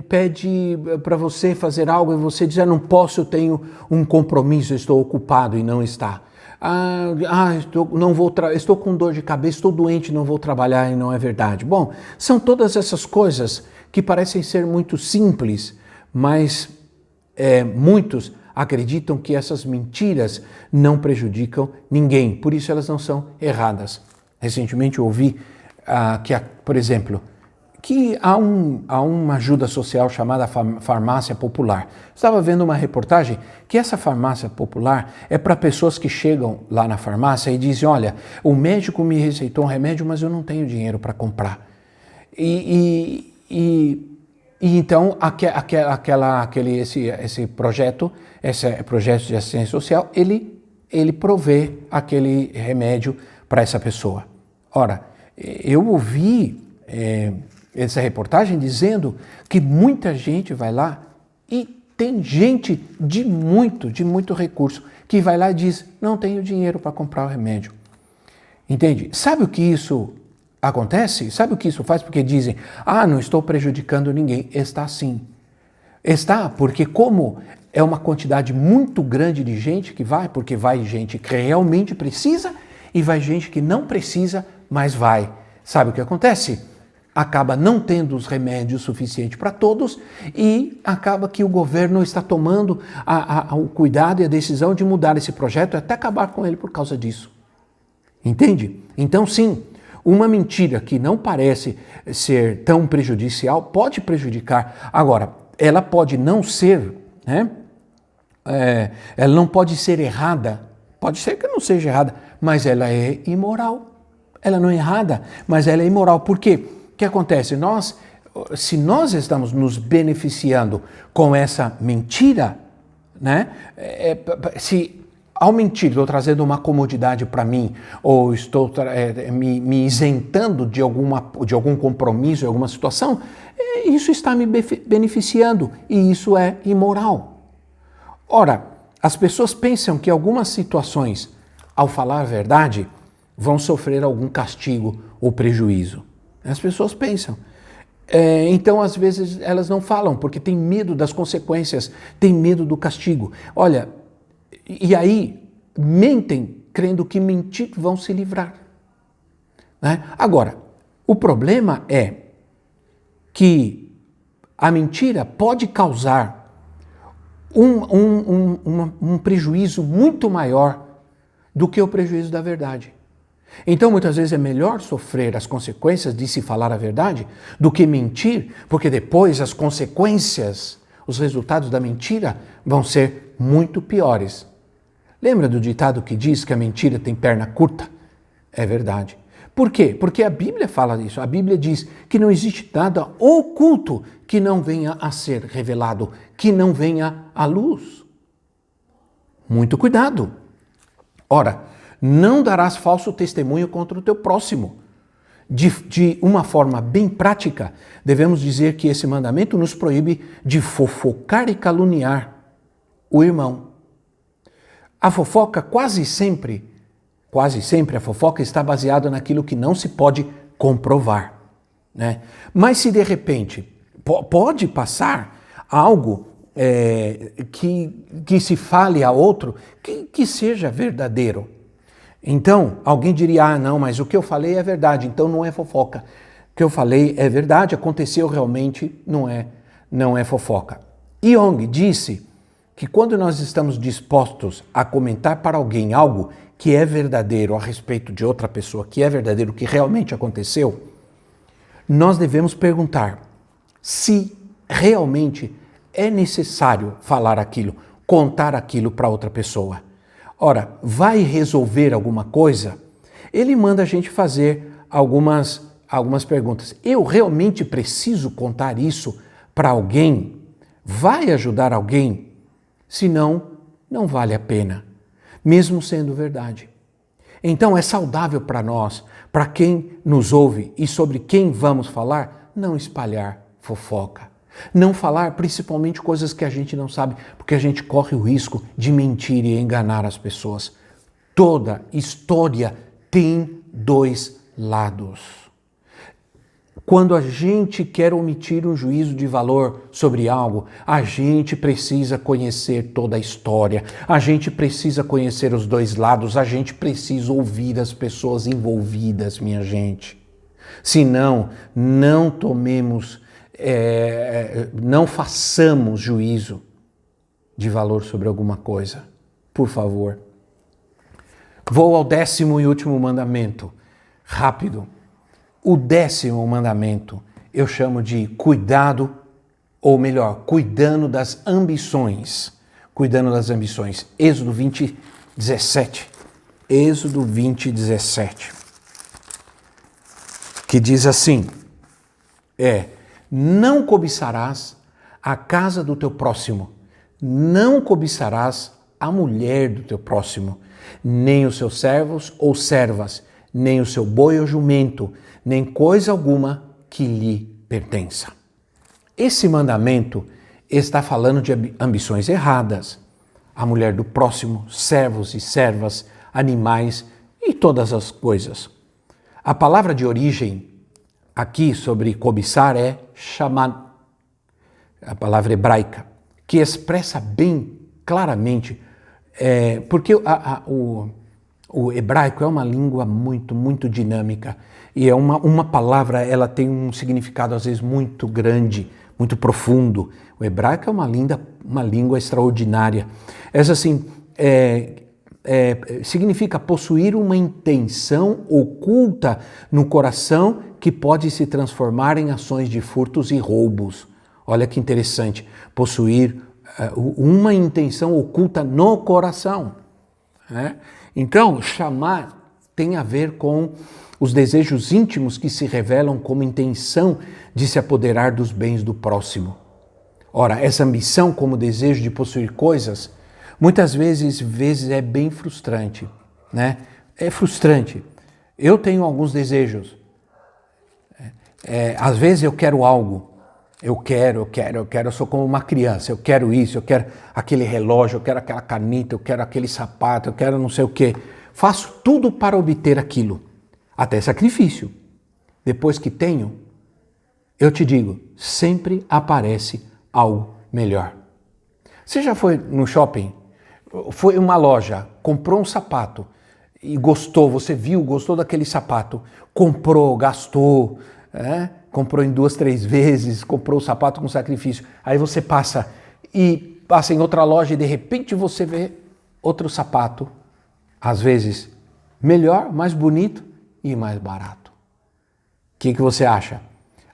pede para você fazer algo, e você diz, não posso, eu tenho um compromisso, estou ocupado, e não está. Estou com dor de cabeça, estou doente, não vou trabalhar, e não é verdade. Bom, são todas essas coisas que parecem ser muito simples, mas muitos acreditam que essas mentiras não prejudicam ninguém, por isso elas não são erradas. Recentemente eu ouvi por exemplo, que há uma ajuda social chamada farmácia popular. Estava vendo uma reportagem que essa farmácia popular é para pessoas que chegam lá na farmácia e dizem, olha, o médico me receitou um remédio, mas eu não tenho dinheiro para comprar. E então esse projeto de assistência social, ele provê aquele remédio para essa pessoa. Ora, eu ouvi essa reportagem dizendo que muita gente vai lá e tem gente de muito recurso que vai lá e diz, não tenho dinheiro para comprar o remédio. Entende? Sabe o que isso acontece? Sabe o que isso faz? Porque dizem, não estou prejudicando ninguém. Está sim. Está, porque como é uma quantidade muito grande de gente que vai, porque vai gente que realmente precisa e vai gente que não precisa, mas vai. Sabe o que acontece? Acaba não tendo os remédios suficientes para todos e acaba que o governo está tomando o cuidado e a decisão de mudar esse projeto e até acabar com ele por causa disso. Entende? Então, sim, uma mentira que não parece ser tão prejudicial pode prejudicar. Agora, ela pode não ser, né? Ela não pode ser errada. Pode ser que não seja errada, mas ela é imoral. Ela não é errada, mas ela é imoral. Por quê? O que acontece? Se nós estamos nos beneficiando com essa mentira, né? Se ao mentir estou trazendo uma comodidade para mim, ou estou me isentando de algum compromisso, de alguma situação, isso está me beneficiando e isso é imoral. Ora, as pessoas pensam que algumas situações, ao falar a verdade, vão sofrer algum castigo ou prejuízo. As pessoas pensam. Então, às vezes, elas não falam porque têm medo das consequências, têm medo do castigo. Olha, e aí mentem crendo que mentir vão se livrar. Né? Agora, o problema é que a mentira pode causar um prejuízo muito maior do que o prejuízo da verdade. Então, muitas vezes é melhor sofrer as consequências de se falar a verdade do que mentir, porque depois as consequências, os resultados da mentira vão ser muito piores. Lembra do ditado que diz que a mentira tem perna curta? É verdade. Por quê? Porque a Bíblia fala isso. A Bíblia diz que não existe nada oculto que não venha a ser revelado, que não venha à luz. Muito cuidado. Ora, não darás falso testemunho contra o teu próximo. De uma forma bem prática, devemos dizer que esse mandamento nos proíbe de fofocar e caluniar o irmão. A fofoca quase sempre a fofoca está baseada naquilo que não se pode comprovar, né? Mas se de repente pode passar algo que se fale a outro que seja verdadeiro. Então, alguém diria, não, mas o que eu falei é verdade, então não é fofoca. O que eu falei é verdade, aconteceu realmente, não é fofoca. Jung disse que quando nós estamos dispostos a comentar para alguém algo que é verdadeiro a respeito de outra pessoa, que é verdadeiro, que realmente aconteceu, nós devemos perguntar se realmente é necessário falar aquilo, contar aquilo para outra pessoa. Ora, vai resolver alguma coisa? Ele manda a gente fazer algumas perguntas. Eu realmente preciso contar isso para alguém? Vai ajudar alguém? Senão, não vale a pena, mesmo sendo verdade. Então é saudável para nós, para quem nos ouve e sobre quem vamos falar, não espalhar fofoca. Não falar principalmente coisas que a gente não sabe, porque a gente corre o risco de mentir e enganar as pessoas. Toda história tem dois lados. Quando a gente quer omitir um juízo de valor sobre algo, a gente precisa conhecer toda a história, a gente precisa conhecer os dois lados, a gente precisa ouvir as pessoas envolvidas, minha gente. Senão, não façamos juízo de valor sobre alguma coisa. Por favor. Vou ao 10º e último mandamento. Rápido. O 10º mandamento eu chamo de cuidado, ou melhor, cuidando das ambições. Cuidando das ambições. Êxodo 20, 17. Êxodo 20, 17. Que diz assim, não cobiçarás a casa do teu próximo, não cobiçarás a mulher do teu próximo, nem os seus servos ou servas, nem o seu boi ou jumento, nem coisa alguma que lhe pertença. Esse mandamento está falando de ambições erradas. A mulher do próximo, servos e servas, animais e todas as coisas. A palavra de origem aqui sobre cobiçar é shaman, a palavra hebraica, que expressa bem claramente, porque o O hebraico é uma língua muito, muito dinâmica e é uma palavra, ela tem um significado às vezes muito grande, muito profundo. O hebraico é uma língua extraordinária. Essa assim, significa possuir uma intenção oculta no coração que pode se transformar em ações de furtos e roubos. Olha que interessante, possuir uma intenção oculta no coração. Né? Então, chamar tem a ver com os desejos íntimos que se revelam como intenção de se apoderar dos bens do próximo. Ora, essa ambição como desejo de possuir coisas, muitas vezes é bem frustrante, né? É frustrante. Eu tenho alguns desejos. Às vezes eu quero algo. Eu sou como uma criança, eu quero isso, eu quero aquele relógio, eu quero aquela caneta, eu quero aquele sapato, eu quero não sei o quê. Faço tudo para obter aquilo, até sacrifício. Depois que tenho, eu te digo, sempre aparece algo melhor. Você já foi no shopping, foi em uma loja, comprou um sapato e gostou, você viu, gostou daquele sapato, comprou, gastou, comprou em 2, 3 vezes, comprou o sapato com sacrifício. Aí você passa em outra loja e de repente você vê outro sapato, às vezes melhor, mais bonito e mais barato. O que você acha?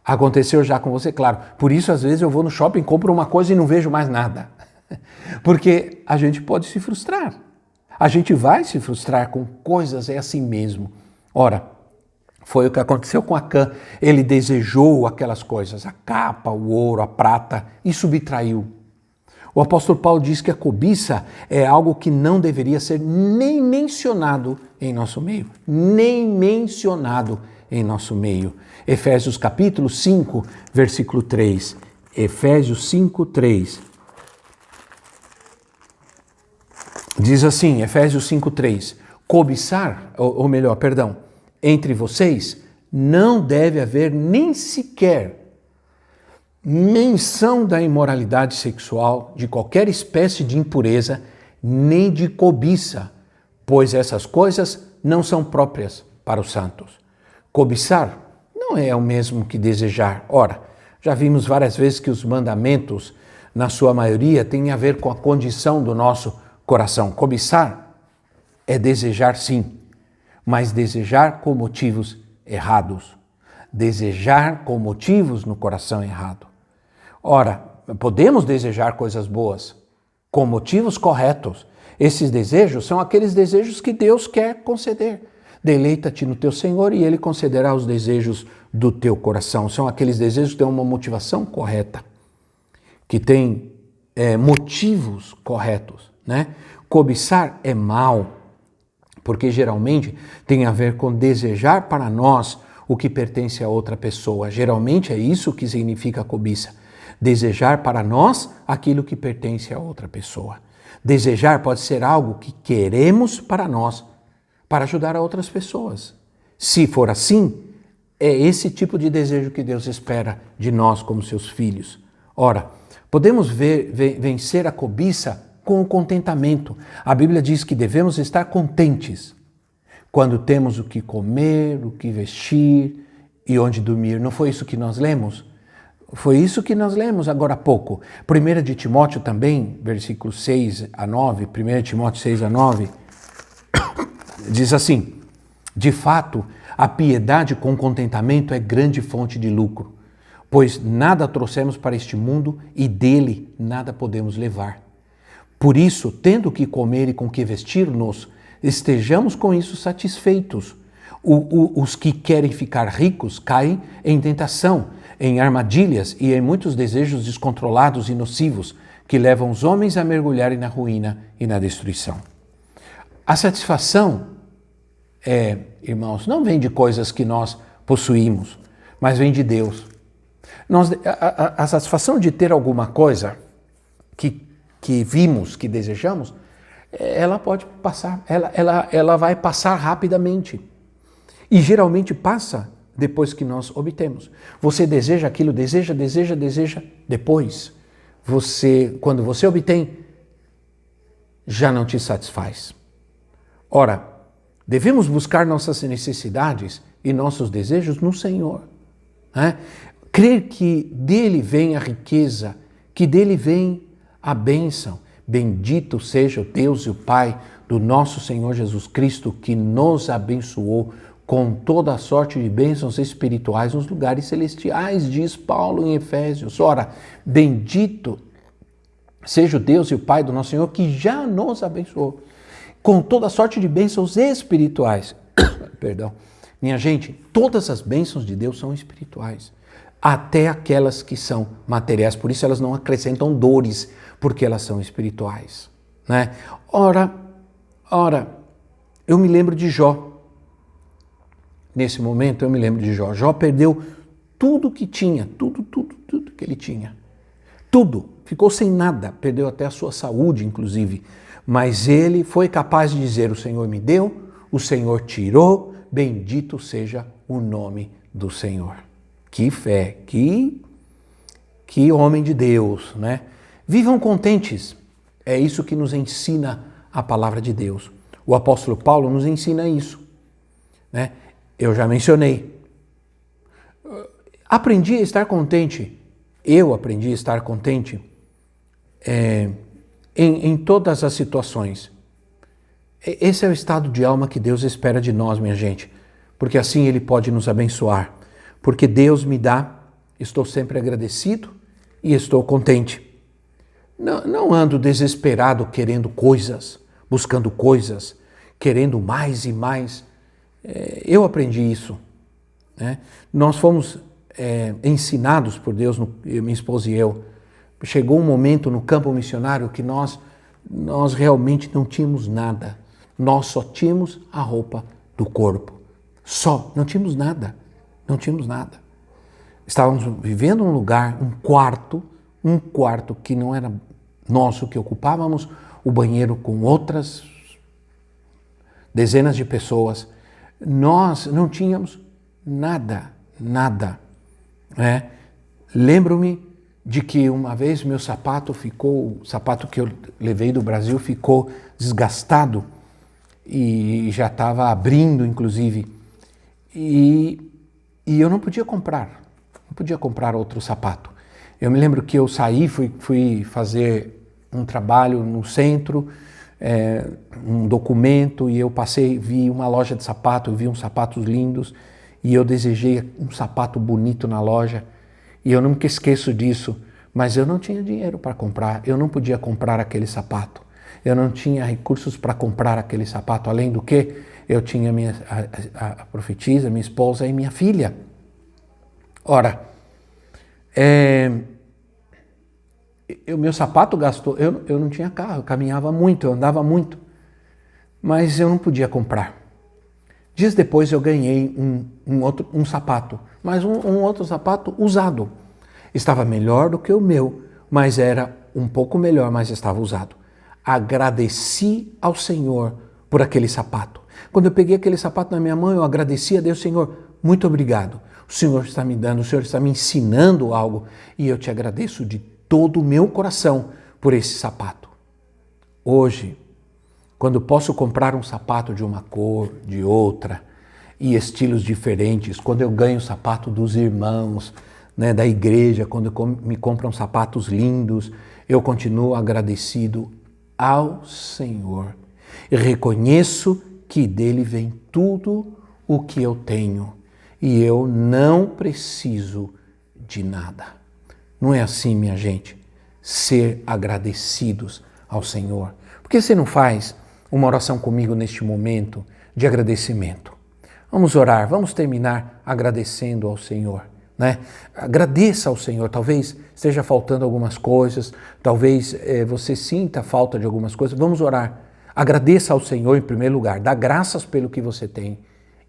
Aconteceu já com você? Claro. Por isso, às vezes, eu vou no shopping, compro uma coisa e não vejo mais nada. Porque a gente pode se frustrar. A gente vai se frustrar com coisas, é assim mesmo. Ora, foi o que aconteceu com Acã. Ele desejou aquelas coisas, a capa, o ouro, a prata, e subtraiu. O apóstolo Paulo diz que a cobiça é algo que não deveria ser nem mencionado em nosso meio. Nem mencionado em nosso meio. Efésios capítulo 5, versículo 3. Efésios 5, 3. Diz assim, Efésios 5, 3. Cobiçar, entre vocês não deve haver nem sequer menção da imoralidade sexual, de qualquer espécie de impureza, nem de cobiça, pois essas coisas não são próprias para os santos. Cobiçar não é o mesmo que desejar. Ora, já vimos várias vezes que os mandamentos, na sua maioria, têm a ver com a condição do nosso coração. Cobiçar é desejar sim, mas desejar com motivos errados. Desejar com motivos no coração errado. Ora, podemos desejar coisas boas com motivos corretos. Esses desejos são aqueles desejos que Deus quer conceder. Deleita-te no teu Senhor e Ele concederá os desejos do teu coração. São aqueles desejos que têm uma motivação correta, que têm motivos corretos, né? Cobiçar é mal, porque geralmente tem a ver com desejar para nós o que pertence a outra pessoa. Geralmente é isso que significa cobiça. Desejar para nós aquilo que pertence a outra pessoa. Desejar pode ser algo que queremos para nós, para ajudar a outras pessoas. Se for assim, é esse tipo de desejo que Deus espera de nós como seus filhos. Ora, podemos vencer a cobiça com o contentamento. A Bíblia diz que devemos estar contentes quando temos o que comer, o que vestir e onde dormir. Não foi isso que nós lemos? Foi isso que nós lemos agora há pouco. 1 de Timóteo também, versículos 6 a 9, 1 Timóteo 6 a 9, diz assim: de fato, a piedade com contentamento é grande fonte de lucro, pois nada trouxemos para este mundo e dele nada podemos levar. Por isso, tendo que comer e com que vestir-nos, estejamos com isso satisfeitos. Os que querem ficar ricos caem em tentação, em armadilhas e em muitos desejos descontrolados e nocivos que levam os homens a mergulharem na ruína e na destruição. A satisfação, irmãos, não vem de coisas que nós possuímos, mas vem de Deus. A satisfação de ter alguma coisa que vimos, que desejamos, ela pode passar, ela vai passar rapidamente. E geralmente passa depois que nós obtemos. Você deseja aquilo, deseja, depois. Quando você obtém, já não te satisfaz. Ora, Devemos buscar nossas necessidades e nossos desejos no Senhor. Né? Crer que dele vem a riqueza, que dele vem a bênção. Bendito seja o Deus e o Pai do nosso Senhor Jesus Cristo, que nos abençoou com toda a sorte de bênçãos espirituais nos lugares celestiais, diz Paulo em Efésios. Ora, bendito seja o Deus e o Pai do nosso Senhor, que já nos abençoou com toda a sorte de bênçãos espirituais. Perdão. Minha gente, todas as bênçãos de Deus são espirituais, até aquelas que são materiais. Por isso elas não acrescentam dores, porque elas são espirituais. Né? Ora, eu me lembro de Jó. Nesse momento eu me lembro de Jó. Jó perdeu tudo que tinha, tudo que ele tinha. Tudo. Ficou sem nada, perdeu até a sua saúde, inclusive. Mas ele foi capaz de dizer: o Senhor me deu, o Senhor tirou, bendito seja o nome do Senhor. Que fé, que homem de Deus, né? Vivam contentes, é isso que nos ensina a palavra de Deus. O apóstolo Paulo nos ensina isso, né? Eu já mencionei. Aprendi a estar contente, eu aprendi a estar contente em todas as situações. Esse é o estado de alma que Deus espera de nós, minha gente, porque assim Ele pode nos abençoar. Porque Deus me dá, estou sempre agradecido e estou contente. Não ando desesperado querendo coisas, buscando coisas, querendo mais e mais. Eu aprendi isso. Né? Nós fomos ensinados por Deus, minha esposa e eu. Chegou um momento no campo missionário que nós realmente não tínhamos nada. Nós só tínhamos a roupa do corpo. Só, não tínhamos nada. Não tínhamos nada. Estávamos vivendo num lugar, um quarto que não era nosso, que ocupávamos o banheiro com outras dezenas de pessoas. Nós não tínhamos nada. Lembro-me de que uma vez meu sapato o sapato que eu levei do Brasil ficou desgastado e já estava abrindo, inclusive. E eu não podia comprar outro sapato. Eu me lembro que eu saí, fui fazer um trabalho no centro, um documento, e eu vi uma loja de sapato, vi uns sapatos lindos, e eu desejei um sapato bonito na loja, e eu nunca esqueço disso, mas eu não tinha dinheiro para comprar, eu não podia comprar aquele sapato, eu não tinha recursos para comprar aquele sapato, além do que eu tinha a profetisa, minha esposa e minha filha. Ora, o meu sapato gastou, eu não tinha carro, eu caminhava muito, eu andava muito, mas eu não podia comprar. Dias depois eu ganhei um sapato, mas um outro sapato usado. Estava melhor do que o meu, mas era um pouco melhor, mas estava usado. Agradeci ao Senhor por aquele sapato. Quando eu peguei aquele sapato na minha mão, eu agradeci a Deus: Senhor, muito obrigado. O Senhor está me dando, o Senhor está me ensinando algo, e eu te agradeço de todo o meu coração por esse sapato. Hoje, quando posso comprar um sapato de uma cor, de outra, e estilos diferentes, quando eu ganho o sapato dos irmãos, né, da igreja, quando me compram sapatos lindos, eu continuo agradecido ao Senhor. E reconheço que dele vem tudo o que eu tenho, e eu não preciso de nada. Não é assim, minha gente? Ser agradecidos ao Senhor. Por que você não faz uma oração comigo neste momento de agradecimento? Vamos orar, vamos terminar agradecendo ao Senhor, né? Agradeça ao Senhor. Talvez esteja faltando algumas coisas, talvez você sinta falta de algumas coisas. Vamos orar. Agradeça ao Senhor em primeiro lugar, dá graças pelo que você tem,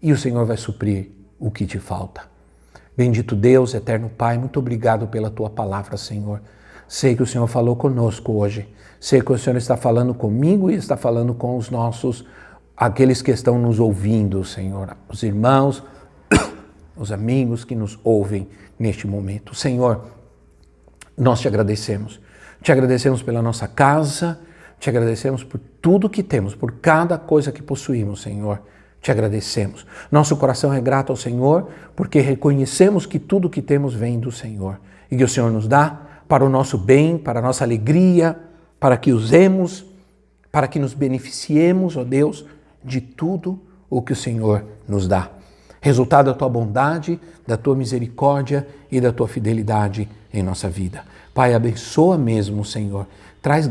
e o Senhor vai suprir o que te falta. Bendito Deus, eterno Pai, muito obrigado pela Tua palavra, Senhor. Sei que o Senhor falou conosco hoje. Sei que o Senhor está falando comigo e está falando com aqueles que estão nos ouvindo, Senhor. Os irmãos, os amigos que nos ouvem neste momento. Senhor, nós te agradecemos. Te agradecemos pela nossa casa, te agradecemos por tudo que temos, por cada coisa que possuímos, Senhor. te agradecemos. Nosso coração é grato ao Senhor porque reconhecemos que tudo que temos vem do Senhor e que o Senhor nos dá para o nosso bem, para a nossa alegria, para que usemos, para que nos beneficiemos, ó Deus, de tudo o que o Senhor nos dá. Resultado da tua bondade, da tua misericórdia e da tua fidelidade em nossa vida. Pai, abençoa mesmo, Senhor. Traz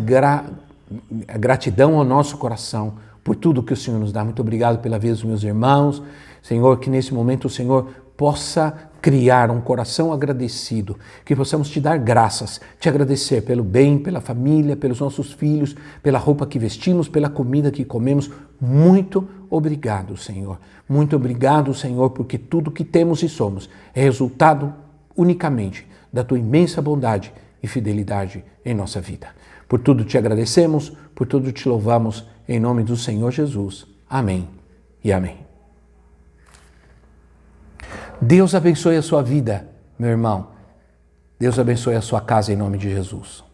gratidão ao nosso coração por tudo que o Senhor nos dá. Muito obrigado pela vida dos meus irmãos. Senhor, que nesse momento o Senhor possa criar um coração agradecido, que possamos te dar graças, te agradecer pelo bem, pela família, pelos nossos filhos, pela roupa que vestimos, pela comida que comemos. Muito obrigado, Senhor. Muito obrigado, Senhor, porque tudo que temos e somos é resultado unicamente da tua imensa bondade e fidelidade em nossa vida. Por tudo te agradecemos, por tudo te louvamos, em nome do Senhor Jesus. Amém e amém. Deus abençoe a sua vida, meu irmão. Deus abençoe a sua casa em nome de Jesus.